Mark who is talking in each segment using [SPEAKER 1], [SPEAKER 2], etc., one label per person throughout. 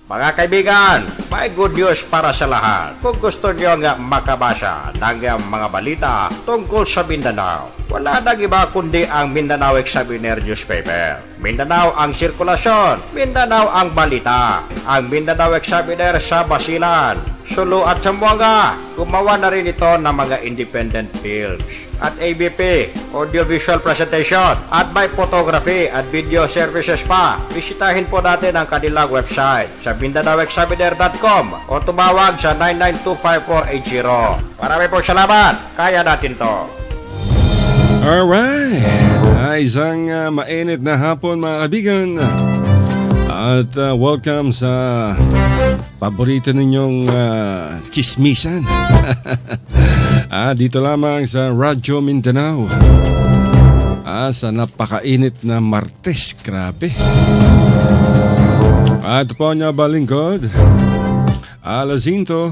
[SPEAKER 1] Mga kaibigan, may good news para sa lahat. Kung gusto nyo nga makabasa ng mga balita tungkol sa Mindanao, wala nang iba kundi ang Mindanao Examiner newspaper. Mindanao ang sirkulasyon, Mindanao ang balita. Ang Mindanao Examiner sa Basilan, Sulu at Zamboanga. Gumawa na rin ito ng mga independent films at ABP, audiovisual presentation at may photography at video services pa. Bisitahin po natin ang kanilang website sa MindanaoExaminer.com o tumawag sa 9925480. Marami pong salamat. Kaya natin to.
[SPEAKER 2] Alright, isang mainit na hapon mga kaibigan. At welcome sa paborito ninyong chismisan. Dito lamang sa Radyo Mindanao. Sa napakainit na Martes, grabe. At po niya balingkod, Alazinto,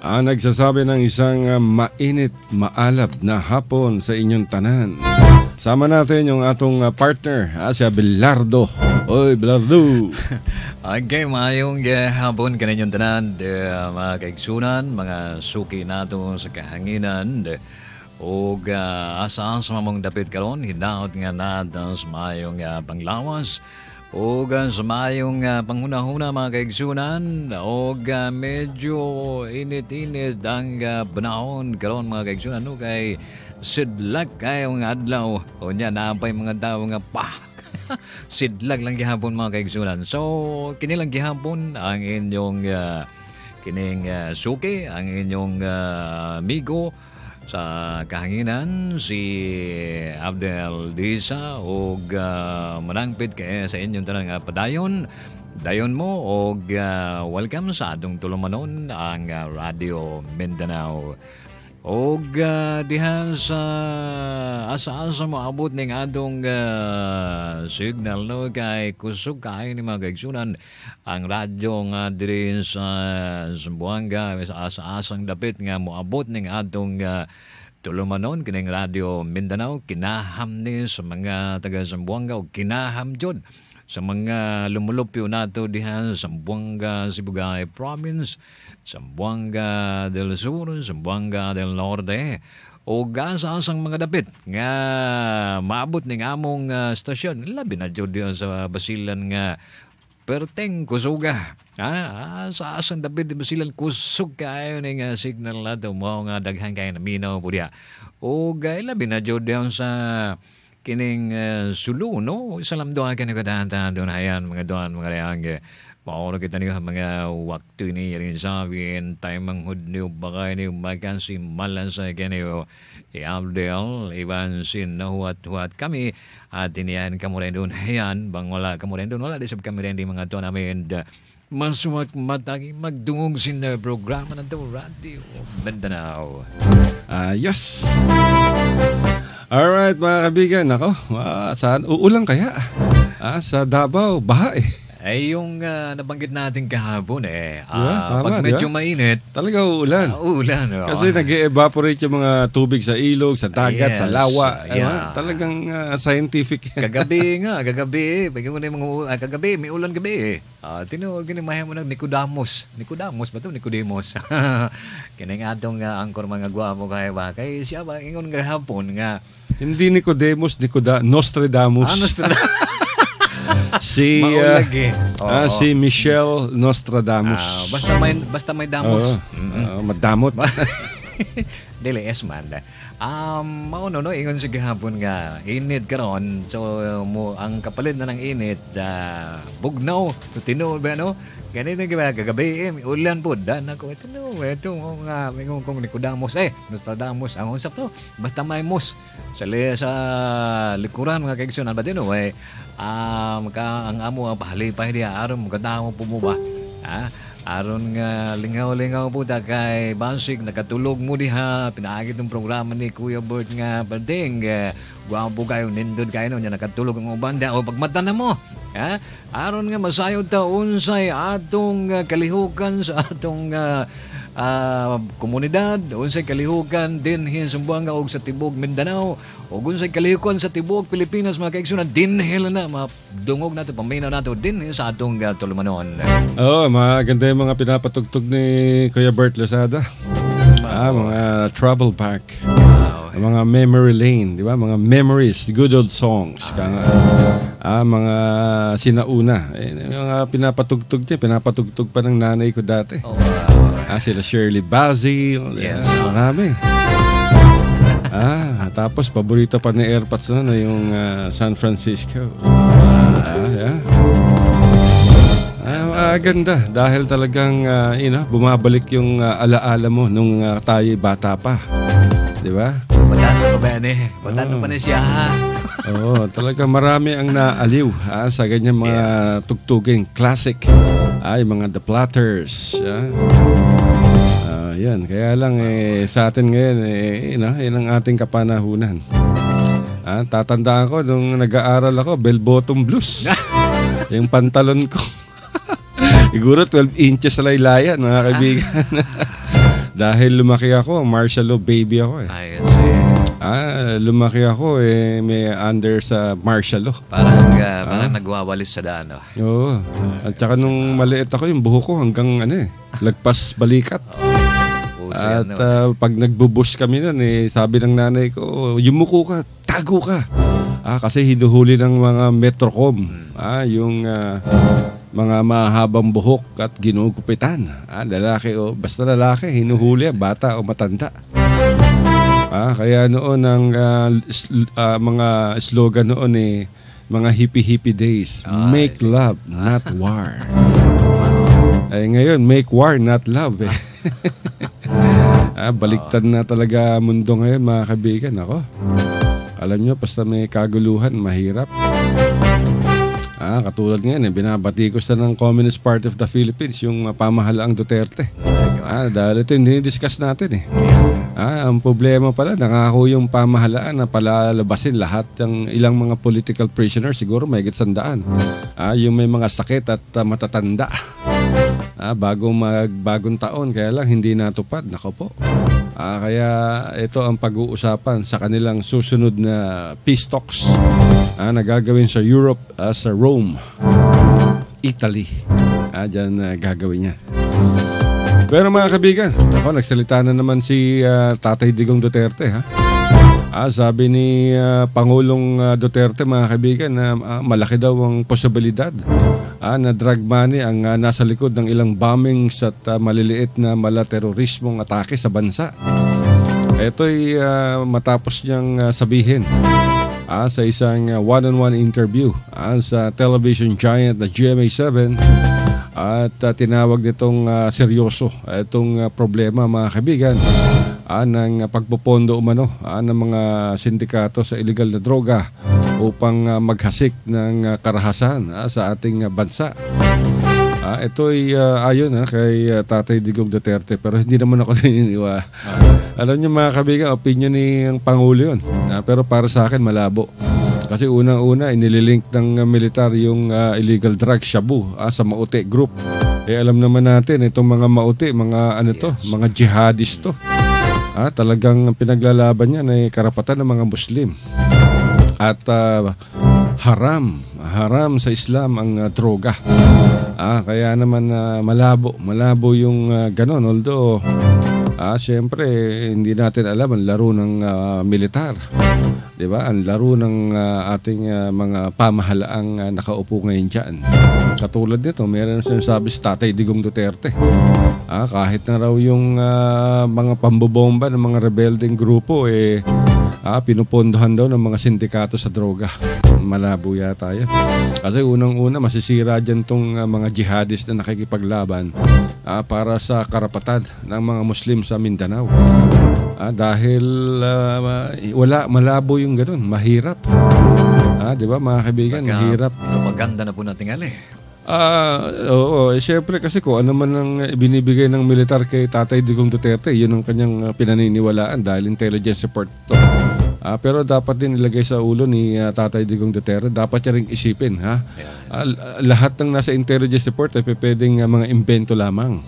[SPEAKER 2] nagsasabi ng isang mainit, maalab na hapon sa inyong tanan. Sama natin yung atong partner, si Abelardo. Oy, Belardo.
[SPEAKER 3] Okay, mayong hapon kaninyong tanan, mga kaigsunan, mga suki nato sa kahanginan, o asaan sa mamong dapit karon, hinaot nga natin sa mayong panglawas, o sa mayong panghuna-huna mga kaigsunan, o medyo init-init ang panahon karon mga kaigsunan, no, kay sidlak kayong adlaw, o niya napay mga tao nga sidlag lang gihapon mga kaigsunan. So, kinilang gihapon ang inyong kining suki, ang inyong amigo sa kahanginan, si Abdel Disa, o manangpit kaya sa inyong tanang padayon. Dayon mo, o welcome sa atong tulumanon ang Radio Mindanao. O diha sa asa-asa mo abot ning atong signal, no, kay kusog kayo ni mga kaigsunan ang radyo nga diri sa Zamboanga, sa asa-asang dapit nga moabot ning atong tulumanon kining Radio Mindanao. Kinaham ni sa mga taga Zamboanga o kinaham jud sa mga lumulupyo nato diha sa Zamboanga, Sibugay Province, Zamboanga del Sur, Zamboanga del Norte, o gasa-asang mga dapit nga maabot ning among stasyon. Labi na jud diha sa Basilan nga perteng kusuga. Sa asang dapit di Basilan kusug kayo ning signal nato mo nga daghan kayo na minaw po diha. O labi na jud diha sa kining Sulu, no? Salam doon ka nagkatahan doon hayan, mga doon, mga rayang. Paano kita niyo mga waktu ni rin sabihin, tayo manghud niyo, baka niyo makansi malan sa kaniyo. Abdel, Ivan, Sin, na huwat kami. At iniyan kamo rin doon hayan, bang wala kamo rin doon, wala disab kami rin di mga doon namin. Masuwag matagi magdungog sin na programa na ito, Radio Mindanao.
[SPEAKER 2] Yes. Alright mga kaibigan, ako, saan uulang kaya? Sa Davao, baha eh.
[SPEAKER 3] Ay yung nabanggit natin kahapon
[SPEAKER 2] tama,
[SPEAKER 3] pag medyo mainit,
[SPEAKER 2] talaga uulan.
[SPEAKER 3] Uulan.
[SPEAKER 2] Kasi nag-evaporate yung mga tubig sa ilog, sa dagat, sa lawa.
[SPEAKER 3] Yeah.
[SPEAKER 2] Talagang scientific.
[SPEAKER 3] Kagabi, kagabi, may ulan gabi eh. Tinawag ginimahin mo ng Nicodemus. Nicodemus ba ito? Nicodemus. Kining atong angkor mga gwapo kaya ba? Kaya siya ba, ingon kahapon nga.
[SPEAKER 2] Hindi Nicodemus, Nostradamus.
[SPEAKER 3] Nostradamus.
[SPEAKER 2] Si Michelle Nostradamus.
[SPEAKER 3] Basta may damos.
[SPEAKER 2] Madamot.
[SPEAKER 3] Dili esman. Mauno no ingon sa gihapon nga init karon. So ang kapalit na ng init bugnaw, tinuod ba no? Kanina kagabi ulan po dan ako ito nga mingon kong Nicodemus Nostradamus ang unsap to basta may mus sa likuran mga kaigsunan ba dino ang amo pahalipay diya aron mo kadamo po mo ba aron nga lingaw-lingaw po ta kay Bansig nakatulog mo diha pinaagit ng programa ni Kuya Bert nga parding guwapo kayo nindod kayo nya nakatulog ang ubanda o pagmata na mo aron nga masayod ta unsay atong kalihukan sa atong komunidad, unsay kalihukan dinhi sa Zamboanga ug sa Tibok Mindanao, ug unsay kalihukan sa Tibok Pilipinas mga kaigsunan dinhi na madungog nato paminaw nato dinhi sa atong tulumanon.
[SPEAKER 2] Maganda yung mga pinapatugtog ni Kuya Bert Lozada. Mga trouble pack. Mga memory lane, di ba? Mga memories, good old songs. Mga sinauna. Mga pinapatugtog niya, pinapatugtog pa ng nanay ko dati. Sila Shirley Basil.
[SPEAKER 3] Yes.
[SPEAKER 2] Marami. Tapos paborito pa ni Airpods na yung San Francisco. Ganda dahil talagang bumabalik yung alaala mo nung tayo bata pa. Di ba?
[SPEAKER 3] Batano pa na siya.
[SPEAKER 2] Talaga marami ang naaliw sa ganyan mga tugtuging classic. Mga The Platters. Yan. Kaya lang sa atin ngayon, yan ang ating kapanahunan. Tatandaan ko nung nag-aaral ako, bell bottom blues. Yung pantalon ko. Siguro 12 inches sa laylayan, mga kaibigan. Dahil lumaki ako, martial law baby ako lumaki ako may under sa martial law.
[SPEAKER 3] Parang nagwawalis sa daan.
[SPEAKER 2] Oo. At saka nung maliit ako, yung buhok ko hanggang lagpas balikat. At pag nagbubush kami nun, sabi ng nanay ko, yumuko ka, tago ka. Kasi hinuhuli ng mga Metrocom. Yung mga mahabang buhok at ginugupitan. Lalaki basta lalaki, hinuhuli, bata o matanda. Kaya noon ang mga slogan noon mga hippie days. Make love, not war. Ngayon, make war, not love. Baliktad na talaga mundo ngayon, mga kaibigan. Alam nyo, basta may kaguluhan, mahirap. Katulad ngayon, binabatikos na ng Communist Party of the Philippines, yung pamahalaang Duterte. Dahil ito hindi discuss natin ang problema pala, nangako yung pamahalaan na palalabasin lahat ng ilang mga political prisoners, siguro may higit 100. Yung may mga sakit at matatanda. Bagong taon, kaya lang hindi natupad. Nako po. Kaya ito ang pag-uusapan sa kanilang susunod na peace talks na gagawin sa Europe, sa Rome, Italy. Diyan gagawin niya. Pero mga kaibigan, nagsalita na naman si Tatay Digong Duterte. Sabi ni Pangulong Duterte, mga kaibigan, na malaki daw ang posibilidad na drug money ang nasa likod ng ilang bombings at maliliit na malaterorismong atake sa bansa. Ito'y matapos niyang sabihin sa isang one-on-one interview sa television giant na GMA7 at tinawag nitong seryoso itong problema, mga kaibigan, ng pagpopondo umano ng mga sindikato sa illegal na droga upang maghasik ng karahasan sa ating bansa. Ito'y ayon kay Tatay Digong Duterte, pero hindi naman ako naniniwala. Alam niyo, mga kaibigan, opinion ni Pangulo yun. Pero para sa akin, malabo. Kasi unang-una, inililink ng militar yung illegal drug, shabu, sa Maute Group. Alam naman natin, itong mga Maute, mga mga jihadist to. Talagang pinaglalaban niya na karapatan ng mga Muslim. At haram sa Islam ang droga. Kaya naman malabo yung ganon. Although, siyempre, hindi natin alam ang laro ng militar. Diba? Ang laro ng ating mga pamahalaang nakaupo ngayon dyan. Katulad nito, meron sinasabi si Tatay Digong Duterte. Kahit na raw yung mga pambobomba ng mga rebelding grupo, pinupondohan daw ng mga sindikato sa droga. Malabo yata yan. Kasi unang-una, masisira dyan tong mga jihadist na nakikipaglaban para sa karapatan ng mga Muslim sa Mindanao. Dahil malabo yung ganun. Mahirap. Di ba, mga kaibigan? Mahirap.
[SPEAKER 3] Propaganda na po natin
[SPEAKER 2] Oo. Siyempre kasi kung ano man ang binibigay ng militar kay Tatay Digong Duterte, yun ang kanyang pinaniniwalaan dahil intelligence report to. Pero dapat din ilagay sa ulo ni Tatay Digong Duterte, dapat niya rin isipin. Lahat ng nasa intelligence report ay pwedeng mga imbento lamang.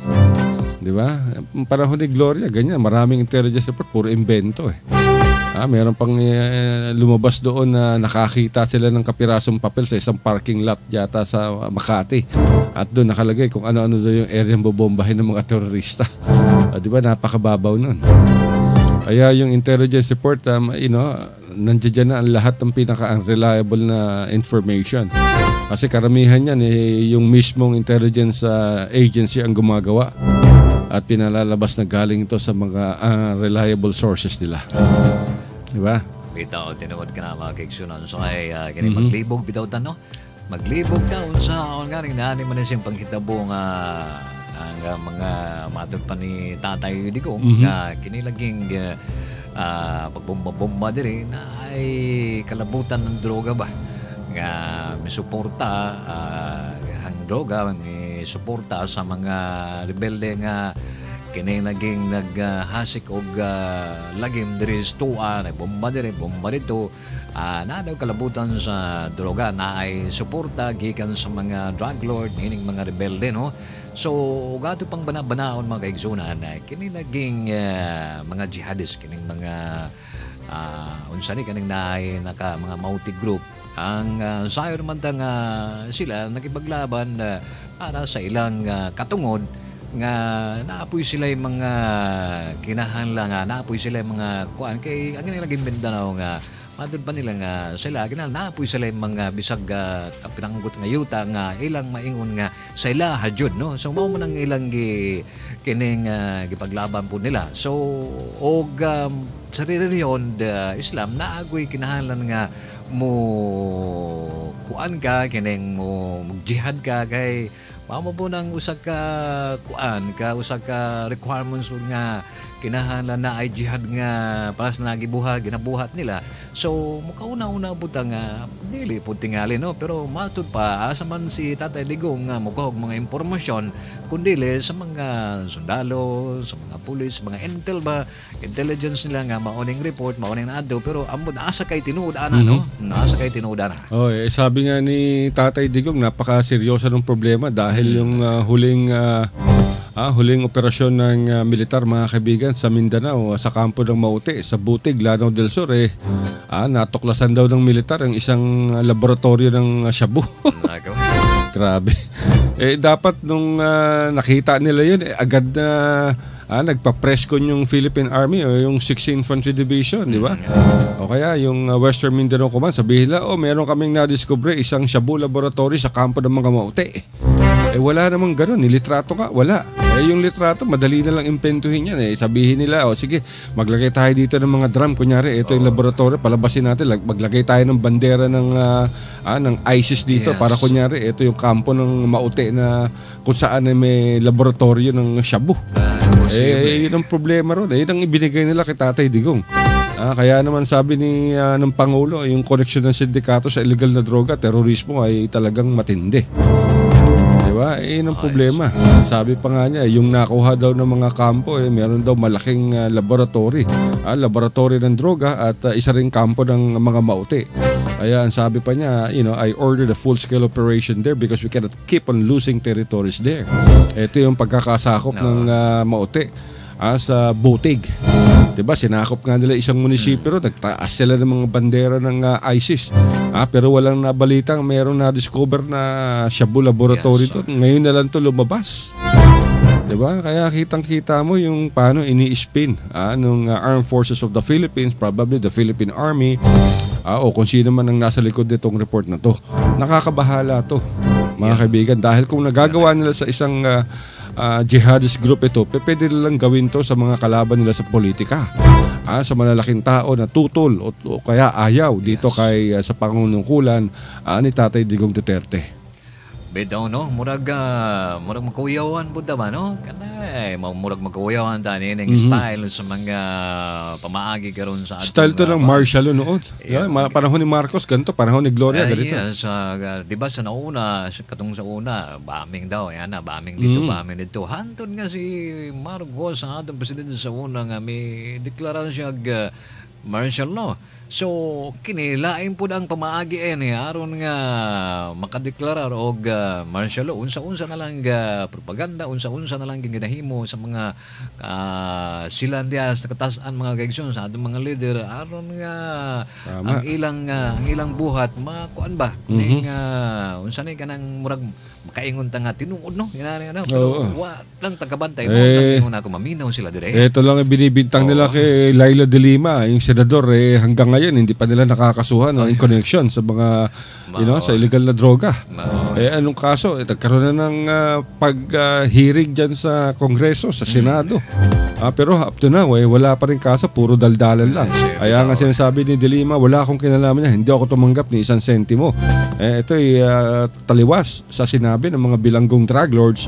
[SPEAKER 2] Di ba? Ang panahon ni Gloria, ganyan. Maraming intelligence report, puro invento eh. Meron pang lumabas doon na nakakita sila ng kapirasong papel sa isang parking lot yata sa Makati. At doon nakalagay kung ano-ano doon yung area bobombahin ng mga terorista. Di ba? Napakababaw nun. Kaya yung intelligence report, nandiyan na ang lahat ng pinaka-unreliable na information. Kasi karamihan yan, yung mismong intelligence agency ang gumagawa. At pinalalabas na galing ito sa mga reliable sources nila. Di ba?
[SPEAKER 3] Bitaw, tinukod ka na mga kaigsunan. So ay, maglibog, bitaw no? Maglibog taon sa ako nga rin naanin mo na siyang pangkitabo ang mga matod pa ni Tatay Digong na kinilaging pagbomba-bomba diri na ay kalabutan ng droga ba? Nga may suporta ang droga, may suporta sa mga rebelde nga kini naging naghasik og lagim diri sa tuwa, bomba diri, bomba dito. Na daw kalabutan sa droga na ay suporta gikan sa mga drug lord, meaning mga rebelde, no? So, gato pang banabanaon mga kaigsunan na kini naging mga jihadist, kining mga unsa ni kaning naay naka mga multi group. Ang sayo naman sila nakipaglaban para sa ilang katungod nga naapoy sila yung mga kinahanglan, naapoy sila yung mga kuan kay ang naging Mindanao nga madod pa nila nga sila naapoy sila yung mga bisag kapinanggot nga yuta nga ilang maingon nga sa ila hadyod, no? So mao man ang ilang kining gipaglaban po nila. So og sa reliyon Islam naagoy kinahanglan nga mo kuan ka kining mo jihad ka kay mamo po nang usa ka kuan ka usa ka requirements nga kinahanglan na ay jihad nga para sa ginabuhat nila. So mukauna-una po nga dili po tingali, no? Pero matud pa asa man si Tatay Digong nga mukahog mga impormasyon kundili sa mga sundalo, sa mga pulis, mga intelligence nila nga maoning report, maoning naadto, pero ambot asa kay tinuod-ana, no? Asa kay tinuod-ana.
[SPEAKER 2] Sabi nga ni Tatay Digong napaka-seryoso ng problema dahil yung huling operasyon ng militar, mga kaibigan, sa Mindanao, sa kampo ng Maute, sa Butig, Lanao del Sur, natuklasan daw ng militar ang isang laboratorio ng shabu. Grabe. Dapat nung nakita nila yun, agad na nagpa-press con yung Philippine Army o yung 6th Infantry Division, di ba? O kaya yung Western Mindanao Command, sabihin nila, meron kaming nadiscover isang shabu laboratory sa kampo ng mga Maute. Wala namang ganun. Nilitrato ka? Wala. Yung litrato, madali na lang impentuhin yan. Sabihin nila, sige, maglagay tayo dito ng mga drum. Kunyari, ito yung laboratory, palabasin natin. Maglagay tayo ng bandera ng ISIS dito. Yes. Para kunyari, ito yung kampo ng Maute na kung saan may laboratorio ng shabu. Yun ang problema ron. Yun ang ibinigay nila kay Tatay Digong. Kaya naman sabi ng Pangulo, yung koneksyon ng sindikato sa illegal na droga, terorismo ay talagang matindi. Diba? Yun ang problema. Sabi pa nga niya, yung nakuha daw ng mga kampo, meron daw malaking laboratory. Laboratory ng droga at isa ring kampo ng mga Maute. Kaya ang sabi pa niya, I ordered a full-scale operation there because we cannot keep on losing territories there. Ito yung pagkakasakop ng Maute sa Butig. Diba, sinakop nga nila isang munisipyo, nagtaas sila ng mga bandera ng ISIS. Pero walang nabalitang mayroong na-discover na shabu laboratory doon. Ngayon na lang ito lumabas. Diba? Kaya kitang-kita mo yung paano ini-spin ng Armed Forces of the Philippines, probably the Philippine Army, o kung sino man ang nasa likod nitong report na to. Nakakabahala to, mga kaibigan. Dahil kung nagagawa nila sa isang jihadist group ito, pwede nilang gawin to sa mga kalaban nila sa politika, sa malalaking tao na tutol o kaya ayaw dito kay sa pangunungkulan ni Tatay Digong Duterte.
[SPEAKER 3] Bitaw, no? Murag magkuyawan po ba, no? Kanay, murag magkuyawan tani ng style sa mga pamaagi karon sa atong
[SPEAKER 2] style to ng martial noon. Panahon ni Marcos ganito, panahon ni Gloria ganito.
[SPEAKER 3] Di ba sa nauna, katong sa una, bombing daw, bombing dito, bombing dito. Hantod nga si Marcos, ang atong presidente sa una nga may deklarasyon siya martial law. So kinilain po ang pamaagi aron nga makadeklarar og martial law unsa-unsa na lang propaganda, unsa-unsa na lang ginahimo sa mga silandias sa katasan mga kaigsoon sa atong mga leader aron nga ang ilang buhat makuan ba ning unsa ni kanang murag makaingon ta nga tinuod no inani ano pero wa lang tagabantay mo lang ako maminaw sila dire.
[SPEAKER 2] Ito lang ang binibintang nila kay Laila de Lima, yung senador hanggang ngayon hindi pa nila nakakasuhan in connection sa mga sa illegal na droga. Anong kaso? Nagkaroon na ng pag-hearing dyan sa Kongreso, sa Senado. Pero up to now, wala pa rin kaso, puro daldalan lang. Kaya nga sinasabi ni De Lima, wala akong kinalaman niya, hindi ako tumanggap ni isang sentimo. Ito ay taliwas sa sinabi ng mga bilanggong drug lords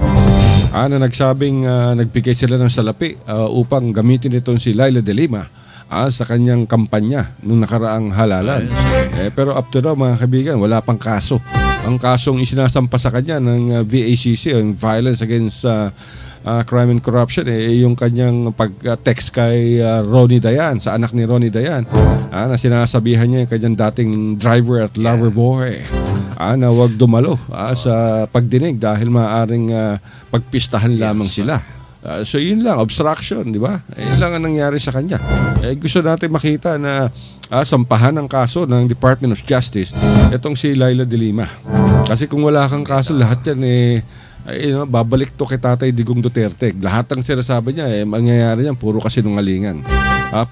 [SPEAKER 2] na nagsabing nagbigay sila ng salapi upang gamitin itong si Laila de Lima sa kanyang kampanya nung nakaraang halalan. Pero up to now mga kaibigan, wala pang kaso. Ang kasong isinasampa sa kanya ng VACC, yung Violence Against Crime and Corruption, yung kanyang pag-text kay Ronnie Dayan, sa anak ni Ronnie Dayan, na sinasabihan niya yung kanyang dating driver at lover boy na wag dumalo sa pagdinig dahil maaaring pagpistahan lamang sila. So yun lang, obstruction, di ba? Yun lang ang nangyari sa kanya. Gusto natin makita na sampahan ng kaso ng Department of Justice itong si Laila de Lima. Kasi kung wala kang kaso, lahat yan babalik to kay Tatay Digong Duterte. Lahat ng sinasabi niya, mangyayari yan, puro kasinungalingan.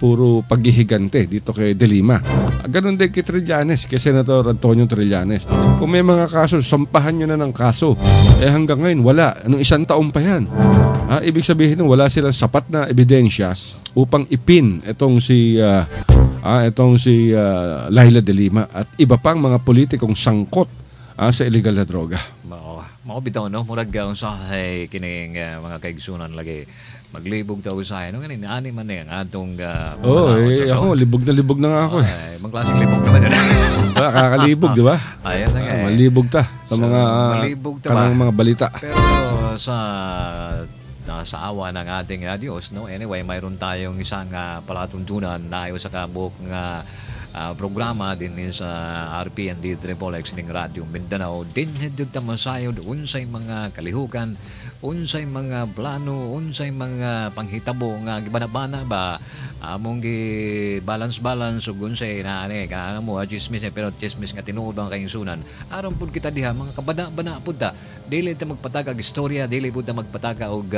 [SPEAKER 2] Puro paghihigante dito kay De Lima. Ganon din kay Trillanes, kay Senator Antonio Trillanes. Kung may mga kaso, sampahan nyo na ng kaso. Hanggang ngayon, wala. Anong isang taon pa yan? Ibig sabihin wala silang sapat na ebidensya upang ipin itong si Laila de Lima at iba pang mga politikong sangkot sa illegal na droga.
[SPEAKER 3] Mao bitaw no murag usahay kining mga kaigsunan lagi maglibog daw usahay no ganin ani man ang atong
[SPEAKER 2] ako libog na nga ako
[SPEAKER 3] magklaseng libog naman yun.
[SPEAKER 2] Kakalibog di ba?
[SPEAKER 3] Ayan na nga
[SPEAKER 2] malibog ta sa mga kanang mga balita.
[SPEAKER 3] Pero sa awa ng ating Diyos no anyway mayroon tayong isang palatuntunan na ayo sa kabuk nga programa din sa RPND Triple X ning Radyo Mindanao din hidud ta masayod unsay mga kalihukan unsay mga plano unsay mga panghitabo nga gibanabana ba among gi balance ug unsay na ani kana mo chismis pero chismis nga tinuod ang kaingsunan aron pud kita diha mga kabana-bana pud ta dili ta magpataka og istorya dili pud ta magpataka og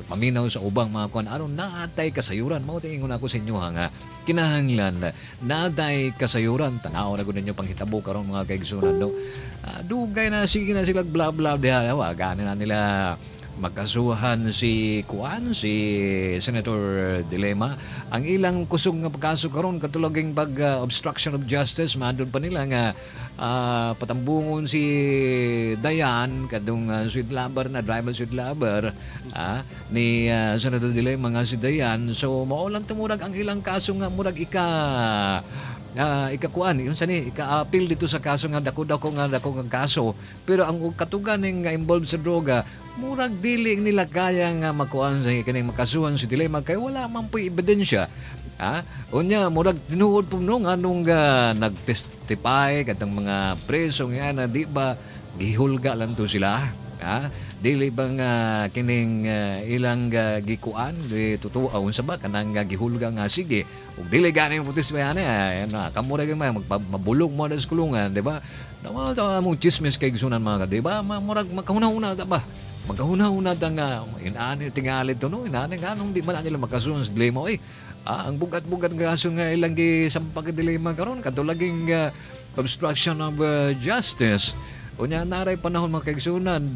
[SPEAKER 3] paminaw sa ubang mga kuan aron naatay kasayuran mao ta ingon ako sa inyo nga kinahanglan naatay kasayuran tanaw na gud ninyo panghitabo karon mga kaigsunan no dugay na sige na sila bla bla diha wa gani na nila magkasuhan si Senator Dilema ang ilang kusog nga pagkaso karon katuloging obstruction of justice maandun pa nila nga patambungon si Dayan kadung sweet lover na driver sweet lover ni Senator Dilema nga si Dayan so maulang tumurag ang ilang kaso nga murag ikakuan yun sani ika-appeal dito sa kaso nga dako nga kaso pero ang katugan nga involved sa droga murag dili nila kaya nga makuan sa kining makasuhan si Dilema kay wala man po ebidensya unya murag tinuod po nung anong nagtestify kadang mga preso nga na di ba gihulga lang to sila dili bang kining ilang gikuan totoo unsa ba kanang gihulga nga sige ug dili gani mo testify kamura gyud mabulog mo sa kulungan di ba nawa mo chismis kay gisunan mga di ba murag makahuna-huna ta ba magkahuna-huna ta nga inaani tingalit to no inaani nga nung di man nila makasuhan sa Dilema ang bugat-bugat nga kaso nga ilang gisampag Dilema karon katulaging obstruction of justice unya naray panahon mga kaigsunan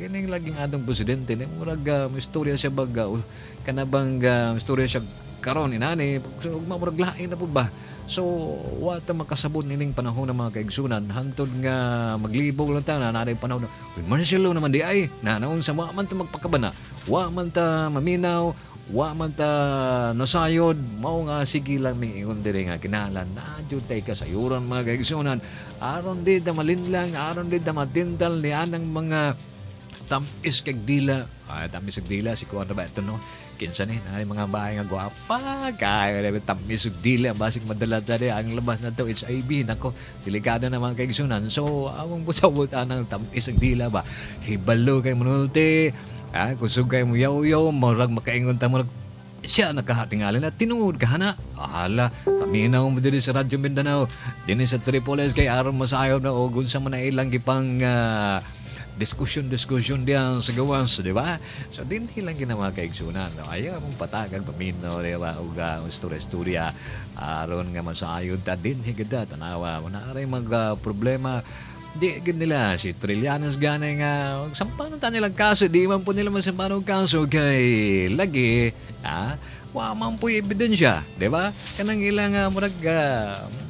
[SPEAKER 3] kining laging atong presidente ni murag istorya siya baga kanabang istorya siya karon inani murag lain na pud ba so wa ta makasabot nining panahon ng mga kaigsunan hantod nga maglibog lang ta na naray panahon Marcelo naman di ay naon sa wa man ta magpakabana wa man ta maminaw wa man ta nasayod mao nga sige lang ning ingon dire nga kinahanglan na jud tay kasayuran mga kaigsunan aron di ta malinlang aron di ta matintal ni anang mga tamis kag dila. Tamis kag dila si kuan ba ito no. Kinsa ni na mga bahay nga gwapa kay tamis kag dila basig madala tadi ang labas na to HIV nako delikado na mga kaigsunan. So among busawutan ang tamis kag dila ba hibalo kay manulti. Kusog kay mo yaw-yaw murag makaingon ta murag siya nakahatingalan na tinuod ka na. Ahala, paminaw mo din sa Radyo Mindanao. Din sa Triple S kay aron masayaw na o gunsa man na ilang gipang diskusyon diyan sa gawas, di ba? So, din hilang ginawa kaigsunan. No? Ayaw mong patagag, paminaw, di ba? Uga, istorya-istorya. Aron nga masayaw ta din higada. Tanawa, manaaray problema. Di nila si Trillanes ganay nga sampanon ta nilang kaso di man po nila masampanong kaso kay lagi wa man po ebidensya di ba kanang ilang murag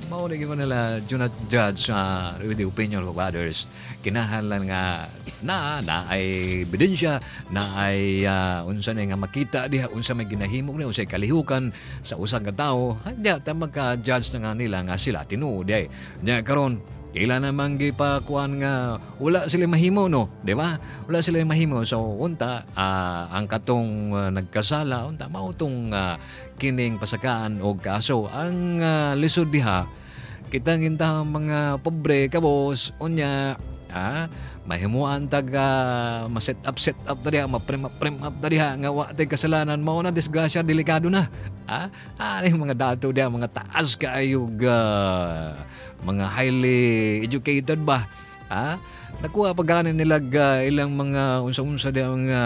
[SPEAKER 3] mao na gyud nila do not judge with the opinion of others kinahanglan nga na ay ebidensya na ay unsa na nga makita diha unsa may ginahimog ni unsay kalihukan sa usa ka tawo hadya ta magka-judge na nga nila nga sila tinuod ay nya karon kailan naman gipakuan nga wala sila mahimo no, di ba? Wala sila mahimo so unta ang katong nagkasala unta mao tong kining pasakaan og kaso ang lisod diha kita nginta mga pobre kabos unya mahimuan tag ma-set up tadi ma-prem up tadi nga wa tay kasalanan mao na disgrasya delikado na ani mga dato dia mga taas kaayo mga highly educated ba nakuha paganin nila ilang mga unsa-unsa dia mga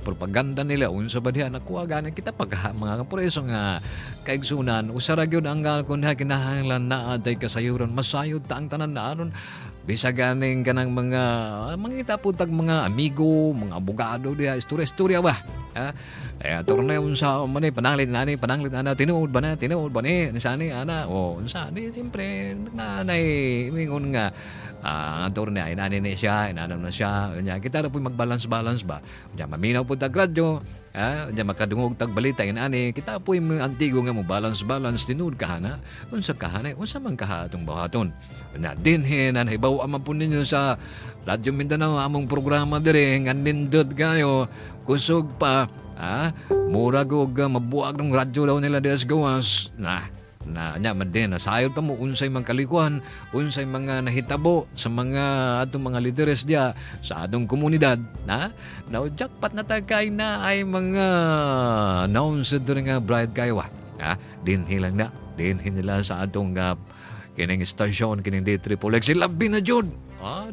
[SPEAKER 3] propaganda nila unsa ba diha nakuha ganin kita pag mga kapureso nga kaigsunan usara gyud ang kun kinahanglan na atay kasayuron masayod ta ang tanan aron bisa ganing kanang mga itaputag mga amigo, mga abogado diha, istorya ba? Torneo unsa man pananglit ana tinuod ba ni sani ana unsa ni siyempre nanay mingon nga ang torneo inani ni siya inano na siya nya kita ra puy magbalance ba nya maminaw pud tag radyo nya makadungog tag balita inani kita puy antigo nga mo balance tinuod kahana unsa man kaha atong buhaton na dinhin na hibaw man po ninyo sa Radyo Mindanao among programa dire nga nindot kayo kusog pa murag og mabuag ng radyo daw nila des gawas na nya man din nasayod pa mo unsay mga kalikuan unsay mga nahitabo sa mga atong mga líderes dia sa atong komunidad na jackpot na tagay na ay mga announced nga bride kayo dinhin nila sa atong kining stasyon kining D-Triple-X labi na jud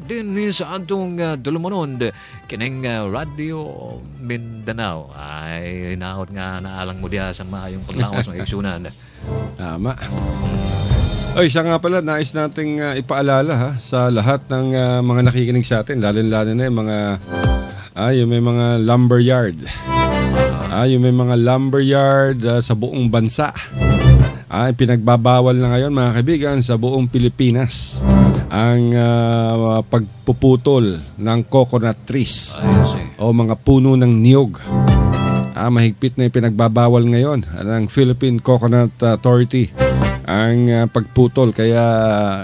[SPEAKER 3] din sa atong dulumanon kining Radio Mindanao ay naot nga naalang mo diha sa maayong paglawas ng igsunan.
[SPEAKER 2] Tama. Ay, siya nga pala nais nating ipaalala sa lahat ng mga nakikinig sa atin lalo na yung mga yung may mga lumberyard. Yung may mga lumberyard sa buong bansa. Pinagbabawal na ngayon mga kaibigan sa buong Pilipinas ang pagpuputol ng coconut trees o mga puno ng niyog. Mahigpit na pinagbabawal ngayon ng Philippine Coconut Authority ang pagputol kaya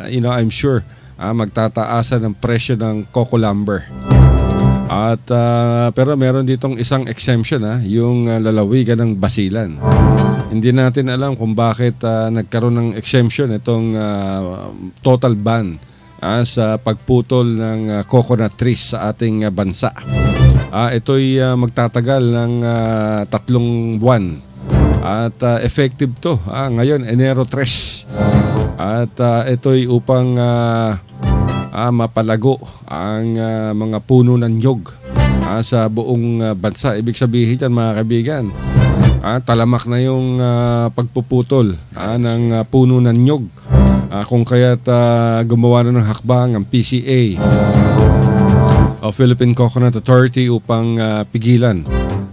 [SPEAKER 2] I'm sure magtataasan ng presyo ng coco lumber. At pero meron ditong isang exemption yung lalawigan ng Basilan. Hindi natin alam kung bakit nagkaroon ng exemption itong total ban sa pagputol ng coconut trees sa ating bansa. Ito'y magtatagal ng 3 buwan at effective to ngayon Enero 3 at ito'y upang mapalago ang mga puno ng nyog sa buong bansa. Ibig sabihin dyan mga kaibigan talamak na yung pagpuputol ng puno ng nyog kung kaya't gumawa na ng hakbang ang PCA o Philippine Coconut Authority upang pigilan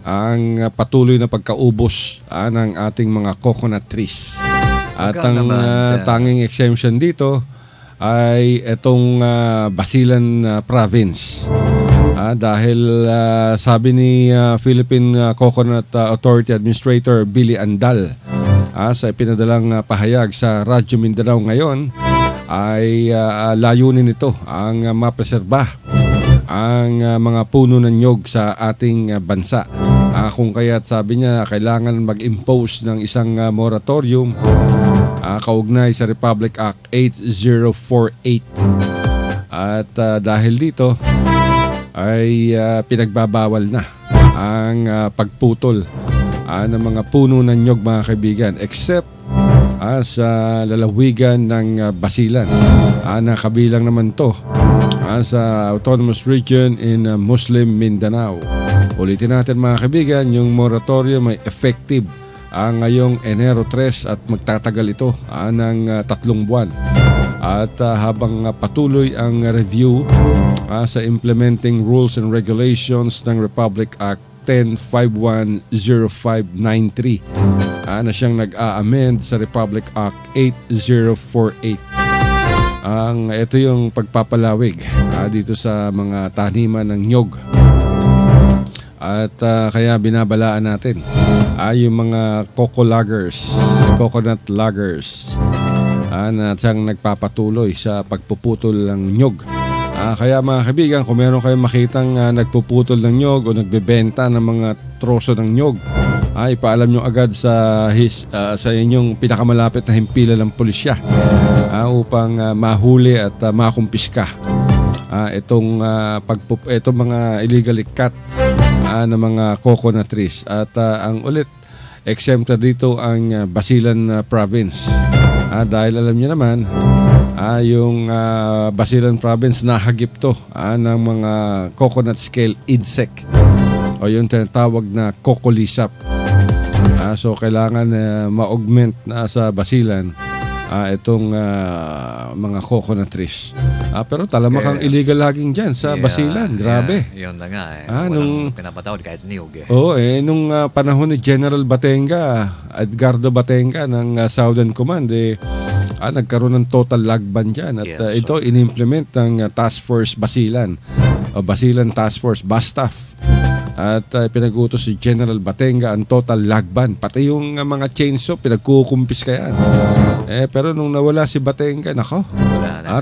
[SPEAKER 2] ang patuloy na pagkaubos ng ating mga coconut trees. At ang tanging exemption dito ay itong Basilan Province. Dahil sabi ni Philippine Coconut Authority Administrator Billy Andal sa ipinadalang pahayag sa Radyo Mindanao ngayon ay layunin ito ang mapreserba ang mga puno ng nyog sa ating bansa. Kung kaya't sabi niya kailangan mag-impose ng isang moratorium kaugnay sa Republic Act 8048. At dahil dito ay pinagbabawal na ang pagputol ng mga puno ng nyog, mga kaibigan, except sa lalawigan ng Basilan. Nakabilang naman to sa Autonomous Region in Muslim Mindanao. Ulitin natin, mga kaibigan, yung moratorium ay effective ngayong Enero 3 at magtatagal ito ng 3 buwan. At habang patuloy ang review sa implementing rules and regulations ng Republic Act 10510593 na siyang nag-a-amend sa Republic Act 8048. Ito yung pagpapalawig dito sa mga taniman ng nyog. At kaya binabalaan natin yung mga coconut loggers na siyang nagpapatuloy sa pagpuputol ng nyog. Kaya mga kaibigan, kung meron kayong makitang nagpuputol ng nyog o nagbebenta ng mga troso ng nyog, ipaalam nyo agad sa inyong pinakamalapit na himpilan ng pulisya upang mahuli at makumpiska itong mga illegally cut ng mga coconut trees. At ang ulit, exempted dito ang Basilan Province. Dahil alam niyo naman, yung Basilan Province nahagip to ng mga coconut scale insect o yung tinatawag na kokolisap. So kailangan ma-augment na sa Basilan itong mga coconut trees. Pero talamak ang illegal logging dyan sa Basilan. Grabe.
[SPEAKER 3] Yun na nga walang pinapatawad kahit niyog
[SPEAKER 2] nung panahon ni General Batenga, Edgardo Batenga ng Southern Command, nagkaroon ng total log ban dyan. At ito in-implement ng Task Force Basilan o Basilan Task Force, BASTAF. At pinag-utos si General Batenga ang total log ban. Pati yung mga chainsaw, pinagkukumpis ka yan. Pero nung nawala si Batenga, nako,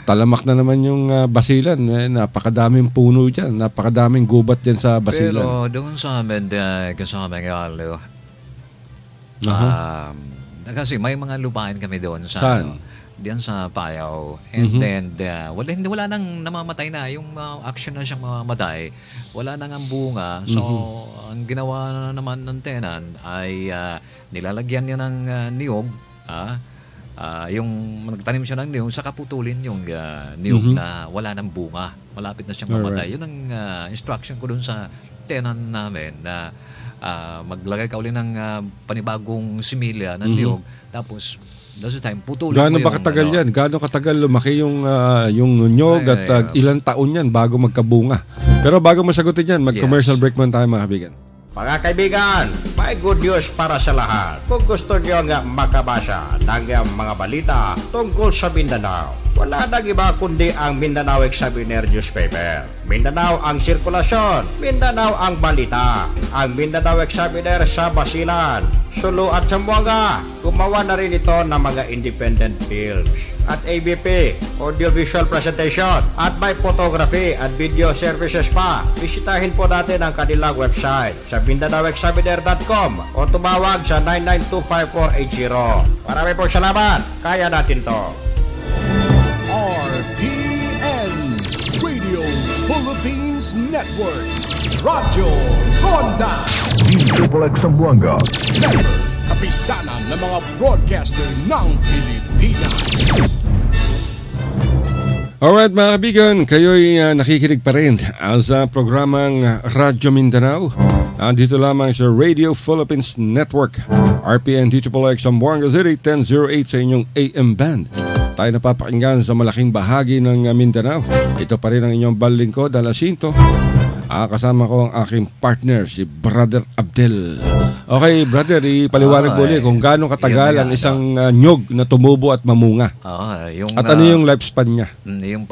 [SPEAKER 2] talamak na naman yung Basilan. Napakadaming puno dyan, napakadaming gubat dyan sa Basilan.
[SPEAKER 3] Pero doon sa amin, kasama nga, Leo, kasi may mga lupain kami doon sa diyan sa Payaw. And then wala nang namamatay na yung action na siyang mamamatay. Wala nang ang bunga. So ang ginawa na naman ng tenant ay nilalagyan niya ng niyog. Yung nagtanim siya ng niyog, saka putulin yung niyog na wala nang bunga. Malapit na siyang mamatay. Yun ang instruction ko doon sa tenant namin na maglagay ka uli ng panibagong similya ng niyog. Tapos last time, putulin
[SPEAKER 2] Gaano
[SPEAKER 3] mo
[SPEAKER 2] ba katagal yan? Gaano katagal lumaki yung nyog at ilang taon yan bago magkabunga? Pero bago masagutin yan, mag-commercial break muna tayo, mga kaibigan.
[SPEAKER 1] Mga kaibigan, may good news para sa lahat. Kung gusto nyo nga makabasa ng mga balita tungkol sa Mindanao, wala nang iba kundi ang Mindanao Examiner newspaper. Mindanao ang sirkulasyon, Mindanao ang balita. Ang Mindanao Examiner sa Basilan, Sulu at Zamboanga. Gumawa na rin ito ng mga independent films at ABP, audiovisual presentation, at may photography at video services pa. Bisitahin po natin ang kanilang website sa MindanaoExaminer.com o tumawag sa 9925480. Marami pong salamat. Kaya natin to.
[SPEAKER 4] RPN Radio Philippines Network. Radyo Ronda.
[SPEAKER 5] Triple X Zamboanga.
[SPEAKER 4] Kapisanan ng mga broadcaster ng Pilipinas.
[SPEAKER 2] Alright, mga kaibigan, kayo'y nakikinig pa rin sa programang Radyo Mindanao. Dito lamang sa Radio Philippines Network, RPN Triple X Zamboanga City 1008 sa inyong AM band. Tayo napapakinggan sa malaking bahagi ng Mindanao. Ito pa rin ang inyong balingkod, Alasinto. Kasama ko ang aking partner, si Brother Abdel. Okay, brother, ipaliwanag mo ulit kung gaano katagal ang isang nyog na tumubo at mamunga. At ano yung lifespan niya?
[SPEAKER 3] Yung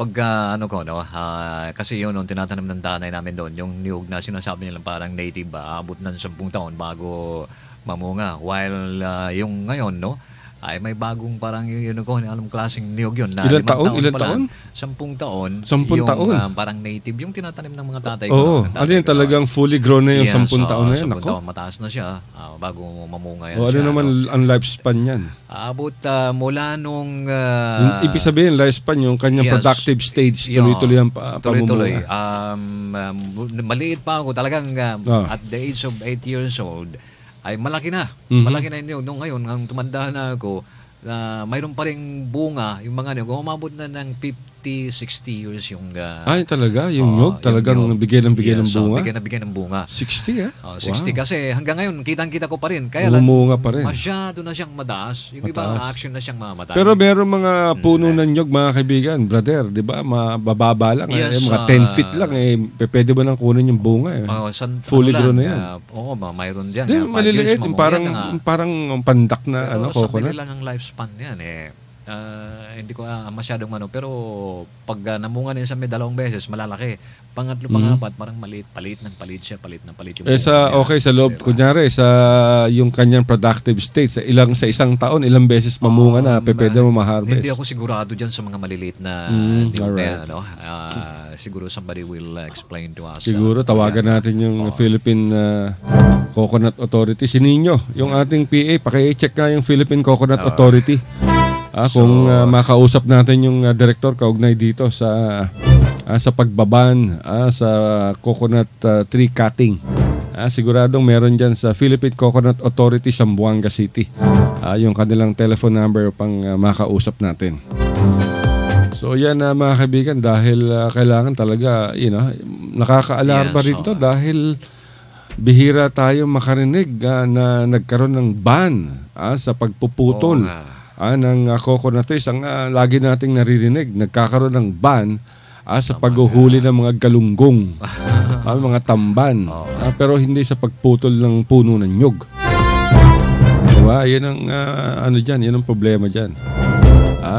[SPEAKER 3] kasi yun, nung tinatanong ng tanay namin doon, yung nyog na sinasabi nilang parang native, abot ng 10 taon bago mamunga. While yung ngayon, ay may bagong parang yun ko, alam klaseng niyog yun. Na
[SPEAKER 2] Ilan
[SPEAKER 3] 5
[SPEAKER 2] taon? Ilan
[SPEAKER 3] pa lang,
[SPEAKER 2] taon?
[SPEAKER 3] 10 taon.
[SPEAKER 2] 10 taon?
[SPEAKER 3] Yung parang native, yung tinatanim ng mga tatay ko.
[SPEAKER 2] Oo,
[SPEAKER 3] ng tatay
[SPEAKER 2] ano yun
[SPEAKER 3] ko.
[SPEAKER 2] talagang fully grown na yung
[SPEAKER 3] Yes,
[SPEAKER 2] 10 taon na yan.
[SPEAKER 3] 10 taon, mataas na siya bago mamunga yan
[SPEAKER 2] O ano
[SPEAKER 3] siya.
[SPEAKER 2] naman ang lifespan yan?
[SPEAKER 3] Abot mula nung...
[SPEAKER 2] Ibig sabihin, lifespan yung kanyang
[SPEAKER 3] yes,
[SPEAKER 2] productive stage, tuloy-tuloy ang
[SPEAKER 3] tuloy-tuloy.
[SPEAKER 2] pamumunga.
[SPEAKER 3] Maliit pa ako talagang at the age of 8 years old ay malaki na.
[SPEAKER 2] Mhm.
[SPEAKER 3] Malaki na yun. Nung ngayon, ang tumanda na ako, mayroon pa ring bunga, yung mga kung umabot na ng 50, 60 years yung...
[SPEAKER 2] Ay, talaga? Yung nyog? Talagang
[SPEAKER 3] yung nyog.
[SPEAKER 2] bigyan ng bunga?
[SPEAKER 3] Bigyan ng bunga.
[SPEAKER 2] 60
[SPEAKER 3] 60
[SPEAKER 2] Wow.
[SPEAKER 3] kasi hanggang ngayon, kitang-kita ko pa rin. Kaya lang,
[SPEAKER 2] Umunga pa rin.
[SPEAKER 3] masyado na siyang mataas. Yung iba,
[SPEAKER 2] Mataas.
[SPEAKER 3] action na siyang mamatay.
[SPEAKER 2] Pero meron mga puno ng nyog, mga kaibigan, brother, di ba? Mabababa lang.
[SPEAKER 3] Yes,
[SPEAKER 2] mga 10 feet lang. Pwede ba nang kunin yung bunga? Fully grown na yan.
[SPEAKER 3] Oo, mayroon dyan.
[SPEAKER 2] Di, maliliit. Yung parang pandak na
[SPEAKER 3] pero
[SPEAKER 2] coconut.
[SPEAKER 3] sa lang ang lifespan yan hindi ko masyadong pero pag namunga niya sa may 2 beses, malalaki. Pangatlo, pangapat, parang maliit. Palit ng palit siya. Palit ng palit yung bunga niya.
[SPEAKER 2] Sa loob,
[SPEAKER 3] diba?
[SPEAKER 2] kunyari, sa yung kanyang productive state, sa isang taon, ilang beses mamunga na, pwede mo ma-harvest.
[SPEAKER 3] Hindi ako sigurado dyan sa mga maliliit na
[SPEAKER 2] alright.
[SPEAKER 3] siguro somebody will explain to us.
[SPEAKER 2] Siguro, tawagan natin yung Philippine Coconut Authority. Si Nino, yung ating PA, paki-check nga yung Philippine Coconut Authority. Kung makausap natin yung director kaugnay dito sa pagbaban sa coconut tree cutting. Siguradong meron dyan sa Philippine Coconut Authority, Zamboanga City. Yung kanilang telephone number pang makausap natin. So yan mga kaibigan, dahil kailangan talaga, nakaka-alarma rin to dahil bihira tayo makarinig na nagkaroon ng ban sa pagpuputol ng coconut trees. Ang lagi nating naririnig, nagkakaroon ng ban sa paghuhuli ng mga galunggong, mga tamban, pero hindi sa pagputol ng puno ng nyog. Diba? Yan ang yan ang problema dyan.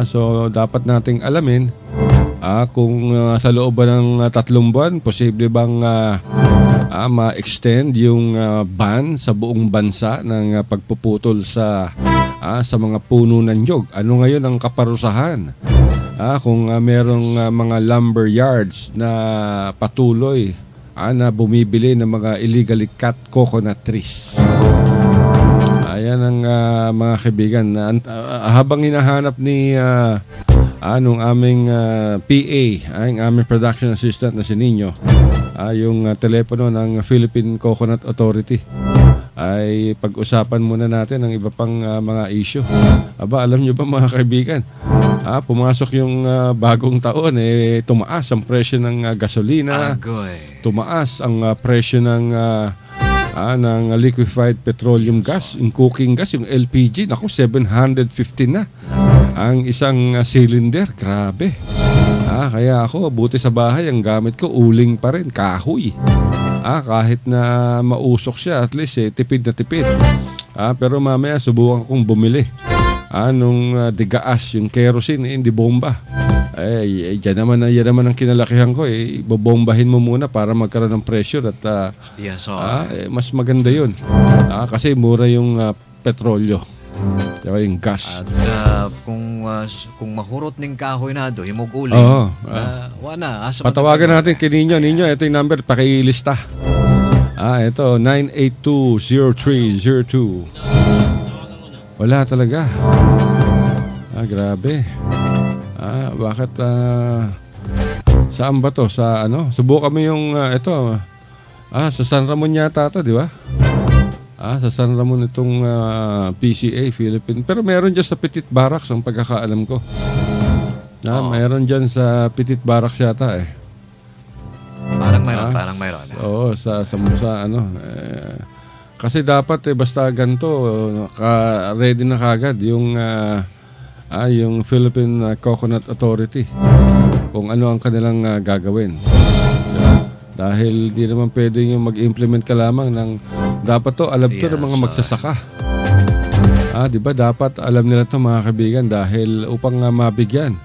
[SPEAKER 2] So dapat nating alamin kung sa loob ng 3 buwan, posible bang ma-extend yung ban sa buong bansa ng pagpuputol sa mga puno ng nyog. Ano ngayon ang kaparusahan? Kung merong mga lumber yards na patuloy na bumibili ng mga illegally cut coconut trees. Ayan ang mga kaibigan. Habang hinahanap ni nung aming PA, ang aming production assistant na si Nino, yung telepono ng Philippine Coconut Authority, ay pag-usapan muna natin ang iba pang mga issue. Alam nyo ba mga kaibigan, pumasok yung bagong taon, tumaas ang presyo ng gasolina, tumaas ang presyo ng liquefied petroleum gas, yung cooking gas, yung LPG, naku, 750 na ang isang cylinder. Grabe. Kaya ako, buti sa bahay, ang gamit ko, uling pa rin, kahoy. Kahit na mausok siya, at least tipid na tipid. Pero mamaya, subukan kong bumili nung digaas, yung kerosene, hindi bomba. Yan naman ang kinalakihan ko. Bobombahin mo muna para magkaroon ng pressure at mas maganda yun. Kasi mura yung petrolyo. Diba, yung gas.
[SPEAKER 3] At kung mahurot ng kahoy na do, himog uling. Wala.
[SPEAKER 2] Patawagan natin kay Nino. Nino, ito yung number, pakilista. Ito, 982-0302. Wala talaga. Grabe. Bakit saan ba to? Sa subukan mo yung ito. Sa San Ramon yata to, di ba? Sa San Ramon itong PCA Philippine. Pero meron dyan sa Petit Barracks ang pagkakaalam ko. Meron dyan sa Petit Barracks yata
[SPEAKER 3] Parang mayroon.
[SPEAKER 2] Oo, sa kasi dapat basta ganito, ready na kagad yung Philippine Coconut Authority kung ano ang kanilang gagawin. Dahil di naman pwede yung mag-implement ka lamang ng dapat to, alam to ng mga magsasaka. Di ba dapat alam nila to mga kaibigan dahil upang mabigyan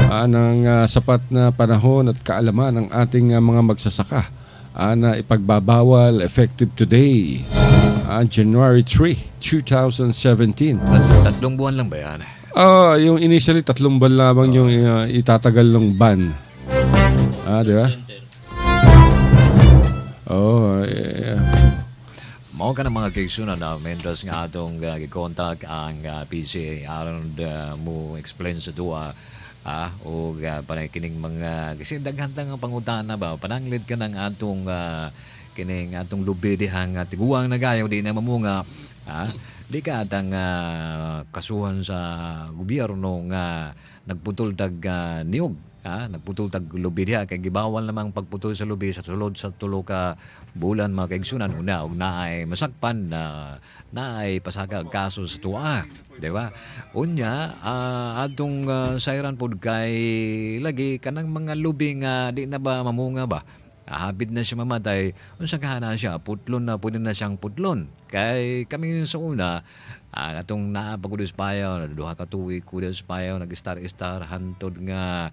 [SPEAKER 2] ng sapat na panahon at kaalaman ng ating mga magsasaka na ipagbabawal effective today January 3, 2017.
[SPEAKER 3] Tatlong buwan lang ba yan?
[SPEAKER 2] Yung initially 3 buwan lamang yung itatagal ng ban. Di ba?
[SPEAKER 3] Mao ka ng mga kaigsunan na mentras nga atong gikontak ang PCA aron mo explain sa tuwa o panay kining mga kasi daghan nga pangutana ba pananglit ka ng atong kining atong lubi dihang tiguang nagayaw di na mamunga di ka atang kasuhan sa gobyerno nga nagputol tag niyog nagputol tag lubi diha kay gibawal namang pagputol sa lubi sa sulod sa 3 ka bulan mga kaigsunan una og naay masakpan naay pasaka og kaso sa tuwa di ba unya atong sayran pod kay lagi kanang mga lubi nga di na ba mamunga ba habid na siya mamatay unsa kahana siya putlon na pwede na siyang putlon kay kami sa una atong naapagudus payaw duha ka tuig kudos payaw nag-star hantod nga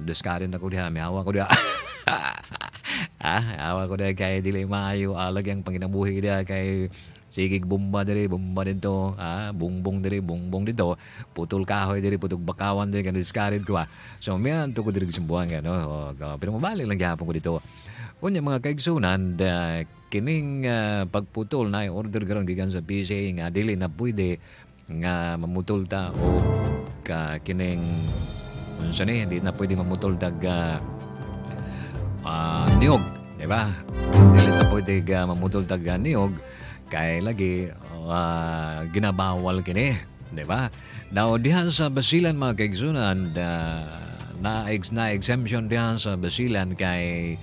[SPEAKER 3] diskarin ako diha may hawa ko diha hawa ko diha kay dili maayo alag ang panginabuhi diha kay sigig bomba diri bomba dito bungbong diri bungbong dito putol kahoy diri putog bakawan diri kan diskarin ko so miyan to ko diri simbuhan no pero mabalik lang gyapon ko dito unya mga kaigsunan kining pagputol na order karon gikan sa PCA nga dili na pwede nga mamutol ta o kining unsa ni hindi na pwede mamutol dag niyog di ba dili na pwede mamutol dag niyog kay lagi ginabawal kini di ba now dihan sa basilan mga kaigsunan na exemption dihan sa basilan kay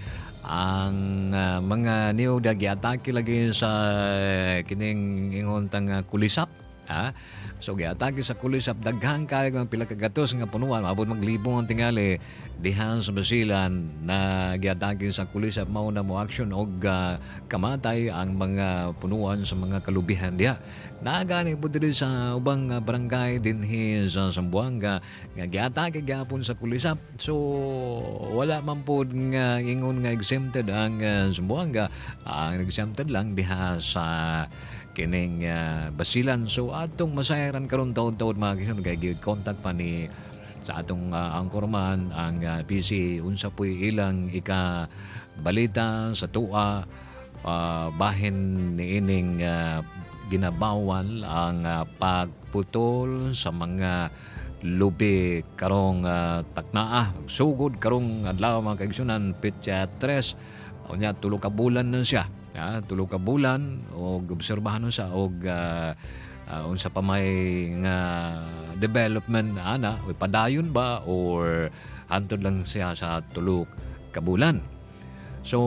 [SPEAKER 3] ang mga niyog giatake lagi sa kining ingon tang kulisap so giatake sa kulisap daghan kay ang pila ka gatos nga punuan abot maglibong ang tingali dihan sa basilan na giatake sa kulisap mao na mo action og kamatay ang mga punuan sa mga kalubihan diha nagani pud diri sa ubang barangay dinhi sa Zamboanga nga giatake gyapon sa kulisap so wala man pud nga ingon nga exempted ang Zamboanga ang exempted lang diha sa kining basilan so atong masayaran karon taon-taon mga kaibigan kay contact pa ni sa atong angkorman ang PC unsa puy ilang balita sa tuwa bahin niining ginabawal ang pagputol sa mga lubi karong taknaa sugod karong adlaw mga kaigsunan pitya 3 unya 3 ka bulan na siya 3 ka bulan og obserbahan sa og unsa pa may nga development ana o padayon ba or hantod lang siya sa 3 ka bulan so